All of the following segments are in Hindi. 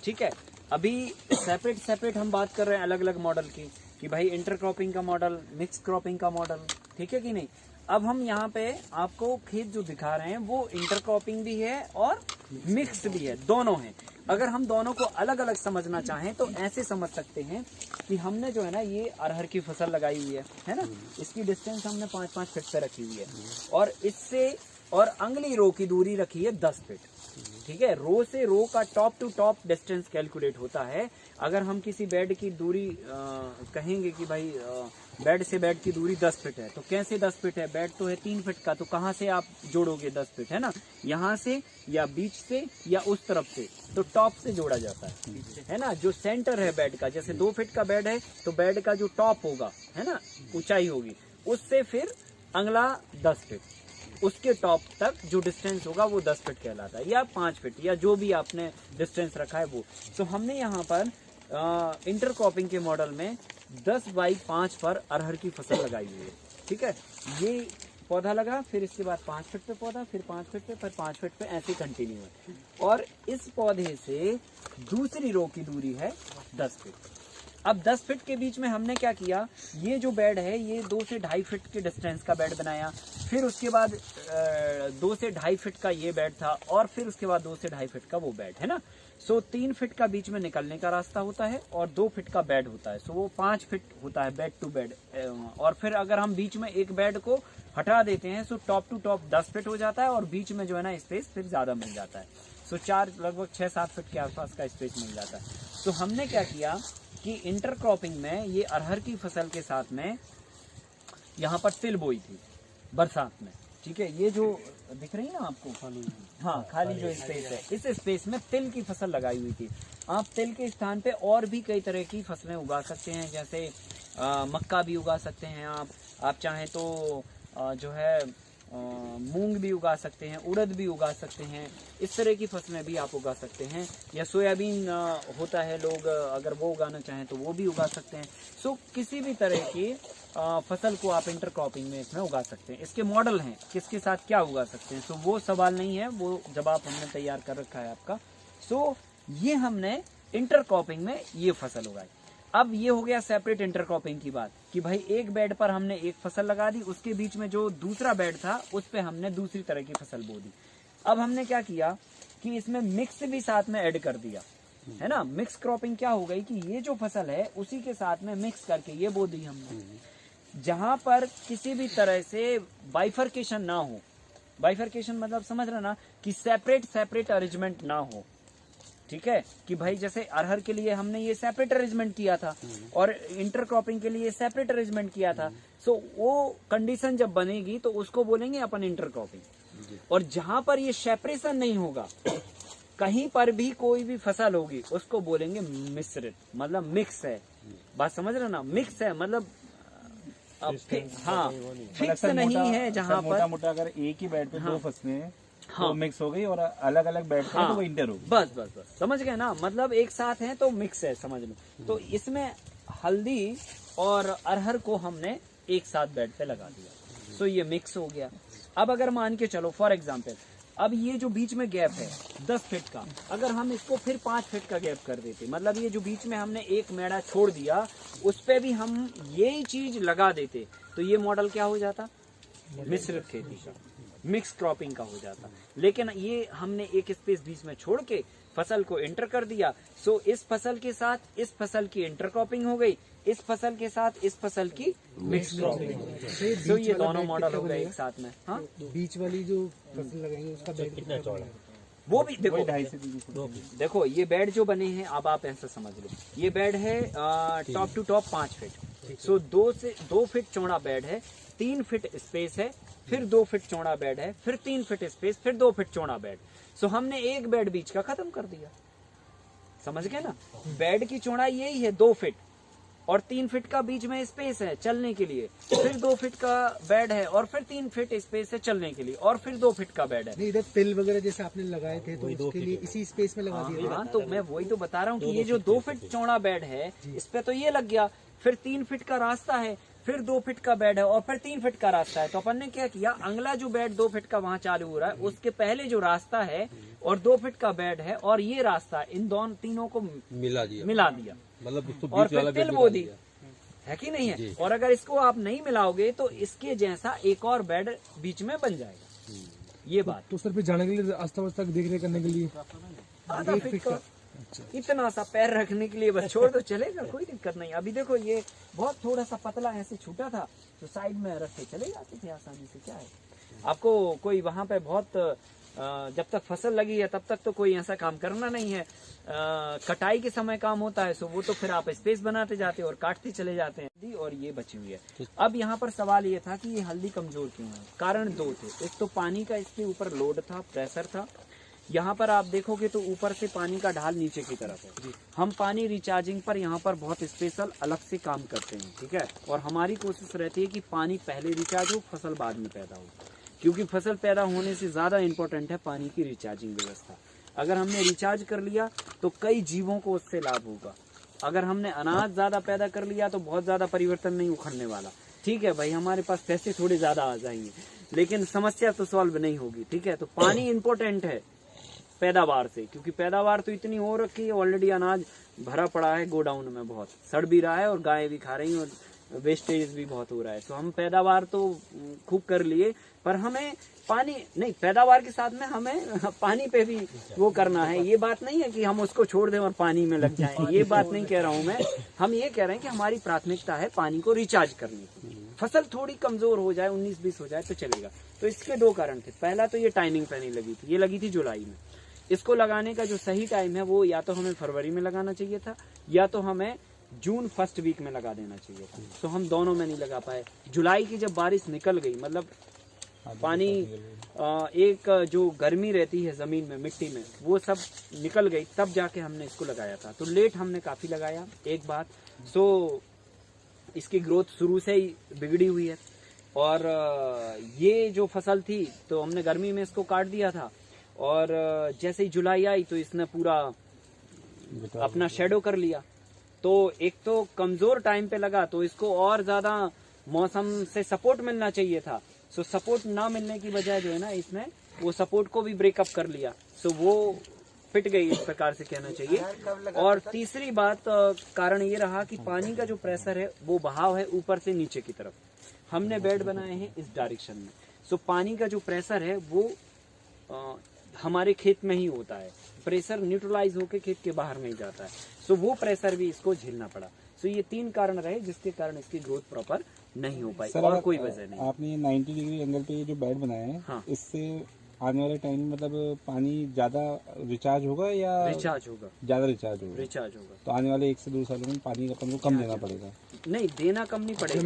ठीक है। अभी सेपरेट सेपरेट हम बात कर रहे हैं अलग अलग मॉडल की, कि भाई इंटरक्रॉपिंग का मॉडल, मिक्स क्रॉपिंग का मॉडल, ठीक है कि नहीं। अब हम यहाँ पे आपको खेत जो दिखा रहे हैं वो इंटरक्रॉपिंग भी है और मिक्स भी है, दोनों है। अगर हम दोनों को अलग अलग समझना चाहें तो ऐसे समझ सकते हैं कि हमने जो है ना ये अरहर की फसल लगाई हुई है ना, इसकी डिस्टेंस हमने 5-5 फीट पे रखी हुई है, और इससे और अंगली रो की दूरी रखी है 10 फीट, ठीक है। रो से रो का top to top distance calculate होता है। अगर हम किसी बेड की दूरी कहेंगे कि भाई बेड से बेड की दूरी 10 फीट है, तो कैसे 10 फीट है, बेड तो है 3 फीट का, तो कहाँ से आप जोड़ोगे 10 फीट, है ना, यहाँ से या बीच से या उस तरफ से, तो टॉप से जोड़ा जाता है ना। जो सेंटर है बेड का, जैसे 2 फीट का बेड है तो बेड का जो टॉप होगा, है ना, ऊंचाई होगी, उससे फिर अगला 10 फीट, उसके टॉप तक जो डिस्टेंस होगा वो 10 फीट कहलाता है, या 5 फीट, या जो भी आपने डिस्टेंस रखा है वो। तो हमने यहाँ पर इंटरक्रॉपिंग के मॉडल में 10 बाई 5 पर अरहर की फसल लगाई हुई है, ठीक है। ये पौधा लगा, फिर इसके बाद 5 फीट पे पौधा, फिर 5 फीट पे, फिर 5 फीट पे, ऐसे कंटिन्यू है। और इस पौधे से दूसरी रो की दूरी है 10 फीट। अब 10 फीट के बीच में हमने क्या किया, ये जो बेड है ये 2 से 2.5 फीट के डिस्टेंस का बेड बनाया, फिर उसके बाद 2 से 2.5 फीट का ये बेड था, और फिर उसके बाद 2 से 2.5 फीट का वो बेड, है ना। सो 3 फीट का बीच में निकलने का रास्ता होता है और 2 फीट का बेड होता है, सो वो 5 फीट होता है बेड टू बेड। और फिर अगर हम बीच में एक बेड को हटा देते हैं so top to top 10 feet हो जाता है, और बीच में जो है ना स्पेस फिर ज्यादा मिल जाता है, सो लगभग 6-7 फीट के आसपास का स्पेस मिल जाता है। तो हमने क्या किया कि इंटरक्रॉपिंग में ये अरहर की फसल के साथ में यहाँ पर तिल बोई थी बरसात में, ठीक है। ये जो दिख रही है ना आपको खाली, हाँ खाली जो स्पेस है, इस स्पेस में तिल की फसल लगाई हुई थी। आप तिल के स्थान पे और भी कई तरह की फसलें उगा सकते हैं, जैसे मक्का भी उगा सकते हैं आप चाहें तो जो है मूंग भी उगा सकते हैं, उड़द भी उगा सकते हैं, इस तरह की फसलें भी आप उगा सकते हैं, या सोयाबीन होता है, लोग अगर वो उगाना चाहें तो वो भी उगा सकते हैं। सो किसी भी तरह की फसल को आप इंटरक्रॉपिंग में इसमें उगा सकते हैं। इसके मॉडल हैं किसके साथ क्या उगा सकते हैं, सो वो सवाल नहीं है, वो जवाब हमने तैयार कर रखा है आपका। सो ये हमने इंटरक्रॉपिंग में ये फसल उगाई। अब ये हो गया सेपरेट इंटरक्रॉपिंग की बात, कि भाई एक बेड पर हमने एक फसल लगा दी, उसके बीच में जो दूसरा बेड था उस पे हमने दूसरी तरह की फसल बो दी। अब हमने क्या किया कि इसमें मिक्स भी साथ में ऐड कर दिया, है ना। मिक्स क्रॉपिंग क्या हो गई कि ये जो फसल है उसी के साथ में मिक्स करके ये बो दी हमने, जहां पर किसी भी तरह से बाइफर्केशन ना हो। बाइफर्केशन मतलब समझ रहे ना, कि सेपरेट सेपरेट अरेंजमेंट ना हो, ठीक है। कि भाई जैसे अरहर के लिए हमने ये सेपरेट अरेंजमेंट किया था और इंटरक्रॉपिंग के लिए सेपरेट अरेंजमेंट किया था, सो वो कंडीशन जब बनेगी तो उसको बोलेंगे अपन इंटरक्रॉपिंग। और जहां पर ये सेपरेशन नहीं होगा, कहीं पर भी कोई भी फसल होगी, उसको बोलेंगे मिश्रित, मतलब मिक्स है। बात समझ रहे ना, मिक्स है मतलब हाँ फिक्स नहीं है। जहां पर मोटा मोटा अगर एक ही बेड पे 2 फसलें तो मिक्स हो गई, और अलग अलग बैठ के तो वो इंटर होगी। बस समझ गए ना, मतलब एक साथ हैं तो मिक्स है, समझ लो। तो इसमें हल्दी और अरहर को हमने एक साथ बेड पे लगा दिया, तो ये मिक्स हो गया। अब अगर मान के चलो फॉर एग्जांपल, अब ये जो बीच में गैप है 10 फीट का, अगर हम इसको फिर 5 फीट का गैप कर देते, मतलब ये जो बीच में हमने एक मेड़ा छोड़ दिया उस पे भी हम यही चीज लगा देते, तो ये मॉडल क्या हो जाता, मिश्रित खेती का, मिक्स क्रॉपिंग का हो जाता। लेकिन ये हमने एक स्पेस बीच में छोड़ के फसल को इंटर कर दिया, सो इस फसल के साथ इस फसल की इंटरक्रॉपिंग हो गई, इस फसल के साथ इस फसल की मिक्स क्रॉपिंग हो गई। सो ये दोनों मॉडल हो गए एक साथ में। हाँ, बीच वाली जो फसल लगाएंगे उसका बेड कितना चौड़ा है? वो भी देखो, देखो ये बेड जो बने हैं, अब आप ऐसा समझ लो, ये बेड है top to top 5 feet, so 2 feet चौड़ा बेड है, 3 फीट स्पेस है, फिर 2 फीट चौड़ा बेड है, फिर 3 फीट स्पेस, फिर 2 फीट चौड़ा बेड। सो हमने एक बेड बीच का खत्म कर दिया, समझ गए ना। बेड की चौड़ाई यही है 2 फीट, और 3 फीट का बीच में स्पेस है चलने के लिए, फिर 2 फीट का बेड है, और फिर 3 फीट स्पेस है चलने के लिए, और फिर 2 फीट का बेड है। नहीं, इधर तिल वगैरह जैसे आपने लगाए थे तो उसके लिए इसी स्पेस में लगा दिया। हाँ, तो मैं वही तो बता रहा हूँ कि ये जो 2 फीट चौड़ा बेड है इस पे तो ये लग गया, फिर 3 फीट का रास्ता है, फिर 2 फीट का बेड है और फिर 3 फीट का रास्ता है। तो अपन ने क्या किया, अगला जो बेड 2 फीट का वहाँ चालू हो रहा है उसके पहले जो रास्ता है और 2 फीट का बेड है और ये रास्ता, इन दोनों तीनों को मिला दिया मतलब और फिर तिल बो दी, है कि नहीं है। और अगर इसको आप नहीं मिलाओगे तो इसके जैसा एक और बेड बीच में बन जाएगा। ये बात तो सर पे जाने के लिए अस्त व्यवस्था देख रेख करने के लिए आधा फीट का इतना सा पैर रखने के लिए बस छोड़ दो, चलेगा, कोई दिक्कत नहीं। अभी देखो ये बहुत थोड़ा सा पतला ऐसे छूटा था तो साइड में रख के चले जाते थे आसानी से। क्या है, आपको कोई वहां पे बहुत जब तक फसल लगी है तब तक तो कोई ऐसा काम करना नहीं है। कटाई के समय काम होता है, सो वो तो फिर आप स्पेस बनाते जाते और काटते चले जाते हैं। और ये बची हुई है। अब यहाँ पर सवाल ये था कि ये हल्दी कमजोर क्यों है। कारण 2 थे। एक तो पानी का इसके ऊपर लोड था, प्रेशर था। यहाँ पर आप देखोगे तो ऊपर से पानी का ढाल नीचे की तरफ है। हम पानी रिचार्जिंग पर यहाँ पर बहुत स्पेशल अलग से काम करते हैं, ठीक है। और हमारी कोशिश रहती है कि पानी पहले रिचार्ज हो, फसल बाद में पैदा हो, क्योंकि फसल पैदा होने से ज्यादा इम्पोर्टेंट है पानी की रिचार्जिंग व्यवस्था। अगर हमने रिचार्ज कर लिया तो कई जीवों को उससे लाभ होगा। अगर हमने अनाज ज्यादा पैदा कर लिया तो बहुत ज्यादा परिवर्तन नहीं उखड़ने वाला। ठीक है भाई, हमारे पास पैसे थोड़े ज्यादा आ जाएंगे लेकिन समस्या तो सॉल्व नहीं होगी, ठीक है। तो पानी इम्पोर्टेंट है पैदावार से, क्योंकि पैदावार तो इतनी हो रखी है, ऑलरेडी अनाज भरा पड़ा है गोडाउन में, बहुत सड़ भी रहा है और गायें भी खा रही हैं और वेस्टेज भी बहुत हो रहा है। तो हम पैदावार तो खूब कर लिए, पर हमें पानी नहीं, पैदावार के साथ में हमें पानी पे भी वो करना है। ये बात नहीं है कि हम उसको छोड़ दें और पानी में लग जाएं, ये बात नहीं कह रहा हूं मैं। हम ये कह रहे हैं कि हमारी प्राथमिकता है पानी को रिचार्ज करने की। फसल थोड़ी कमजोर हो जाए, 19-20 हो जाए तो चलेगा। तो इसके 2 कारण थे। पहला तो ये टाइमिंग पे नहीं लगी थी, ये लगी थी जुलाई में। इसको लगाने का जो सही टाइम है वो या तो हमें फरवरी में लगाना चाहिए था या तो हमें जून फर्स्ट वीक में लगा देना चाहिए था। तो हम दोनों में नहीं लगा पाए। जुलाई की जब बारिश निकल गई, मतलब पानी एक जो गर्मी रहती है जमीन में, मिट्टी में, वो सब निकल गई, तब जाके हमने इसको लगाया था। तो लेट हमने काफी लगाया, एक बात। सो इसकी ग्रोथ शुरू से ही बिगड़ी हुई है। और ये जो फसल थी तो हमने गर्मी में इसको काट दिया था और जैसे ही जुलाई आई तो इसने पूरा अपना शेडो कर लिया। तो एक तो कमजोर टाइम पे लगा, तो इसको और ज्यादा मौसम से सपोर्ट मिलना चाहिए था। सो सपोर्ट ना मिलने की बजाय जो है ना, इसने वो सपोर्ट को भी ब्रेकअप कर लिया। सो वो पिट गई, इस प्रकार से कहना चाहिए। और तीसरी बात, कारण ये रहा कि पानी का जो प्रेशर है वो बहाव है ऊपर से नीचे की तरफ। हमने बेड बनाए हैं इस डायरेक्शन में, सो पानी का जो प्रेशर है वो हमारे खेत में ही होता है। प्रेशर न्यूट्रलाइज होकर खेत के बाहर नहीं जाता है। सो वो प्रेशर भी इसको झेलना पड़ा। सो ये 3 कारण रहे जिसके कारण इसकी ग्रोथ प्रॉपर नहीं हो पाई, और कोई वजह नहीं। आपने 90 डिग्री एंगल पे ये जो बेड बनाए हैं, हाँ। इससे आने वाले टाइम में मतलब पानी ज्यादा रिचार्ज होगा या रिचार्ज होगा? ज्यादा रिचार्ज होगा। रिचार्ज होगा। तो आने वाले 1 से 2 सालों में पानी का अपन को कम देना पड़ेगा? नहीं, देना कम नहीं पड़ेगा।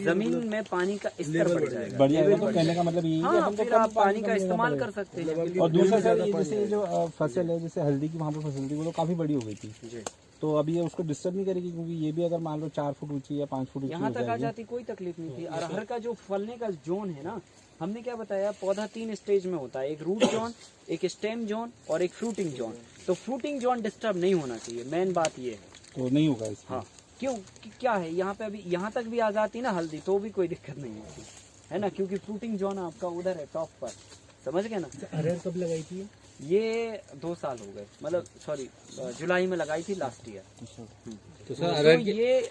जमीन में पानी का स्तर बढ़ जाएगा। बढ़ जाएगा। तो कहने का मतलब यही हाँ, फिर आप पानी का इस्तेमाल कर सकते हैं। और दूसरा सर, ये जैसे जो फसल है, जैसे हल्दी की वहाँ पे फसल थी, वो तो काफी बड़ी हो गई थी जी। तो अभी ये उसको डिस्टर्ब नहीं करेगी? क्योंकि ये भी अगर मान लो 4 फुट ऊंची या 5 फुट ऊंची यहाँ हो तक आ जाएगी। जाती कोई तकलीफ नहीं थी। अरहर का जो फलने का जोन है ना, हमने क्या बताया, पौधा 3 स्टेज में होता है, एक रूट जोन, एक स्टेम जोन और एक फ्रूटिंग जोन। तो फ्रूटिंग जोन डिस्टर्ब नहीं होना चाहिए, मेन बात ये है। तो नहीं होगा इसमें? हाँ, क्यों, क्या है, यहाँ पे अभी यहाँ तक भी आ जाती ना हल्दी तो भी कोई दिक्कत नहीं होती है ना, क्योंकि फ्रूटिंग जोन आपका उधर है टॉप पर, समझ गए ना। अरहर कब लगाई थी? ये 2 साल हो गए, मतलब सॉरी जुलाई में लगाई थी लास्ट ईयर। तो सर ये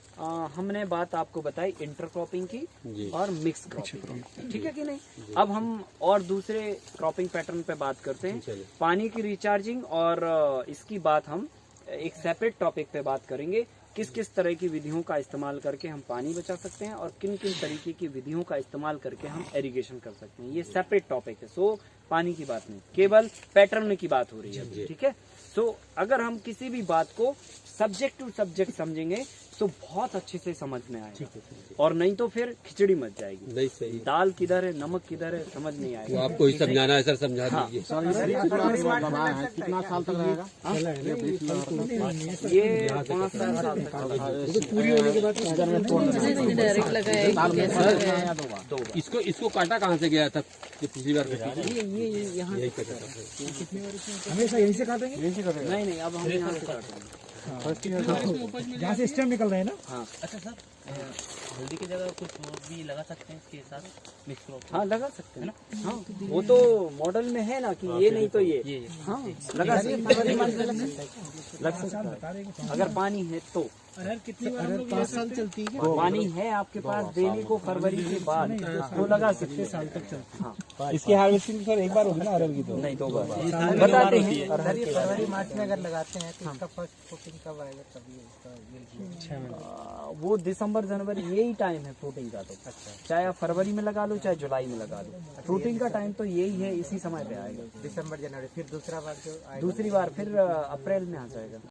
हमने बात आपको बताई इंटरक्रॉपिंग की और मिक्स क्रॉपिंग, ठीक है कि नहीं। अब हम और दूसरे क्रॉपिंग पैटर्न पे बात करते हैं। पानी की रिचार्जिंग और इसकी बात हम एक सेपरेट टॉपिक पे बात करेंगे। किस किस तरह की विधियों का इस्तेमाल करके हम पानी बचा सकते हैं और किन किन तरीके की विधियों का इस्तेमाल करके हम इरिगेशन कर सकते हैं, ये सेपरेट टॉपिक है। सो पानी की बात नहीं, केवल पैटर्न की बात हो रही है, ठीक है। सो अगर हम किसी भी बात को सब्जेक्ट टू सब्जेक्ट समझेंगे तो बहुत अच्छे से समझ में आएगा, और नहीं तो फिर खिचड़ी मच जाएगी। नहीं सही, दाल किधर है, नमक किधर है, समझ नहीं आएगा। तो आपको ही समझाना है सर, समझा दीजिए। कितना साल तक रहेगा? ये 5 साल तक पूरी होने के बाद डायरेक्ट लगाया। इसको काटा कहाँ से गया था पिछली बार? ये यहाँ हमेशा यहीं से काटेंगे? नहीं, अब हम यहाँ से काटेंगे। जहाँ से स्टेम निकल रहे हैं ना। हाँ, अच्छा सर हल्दी की जगह कुछ और भी लगा सकते हैं इसके साथ मिक्स क्रॉप। हाँ लगा सकते हैं ना, हाँ वो तो मॉडल में है ना कि ये नहीं तो ये, हाँ लगा सकते लग सकता है अगर पानी है तो। अगर 5 साल चलती है पानी है आपके पास देने को फरवरी के बाद तो लगा सकते साल तक चलती। हाँ इसकी हार्वेस्टिंग सर एक बार होगी ना अरहर की तो? नहीं 2 बार बताते हैं। अरहर के फरवरी मार्च में अगर लगाते हैं तो इसका फर्स्ट फ्रूटिंग कब आएगा? तभी इसका वो दिसंबर जनवरी यही टाइम है फ्रूटिंग का। तो चाहे आप फरवरी में लगा लो चाहे जुलाई में लगा लो, फ्रूटिंग का टाइम तो यही है, इसी समय पे आएगा दिसंबर जनवरी, फिर दूसरा बार जो आएगा दूसरी बार फिर अप्रैल में आ जाएगा।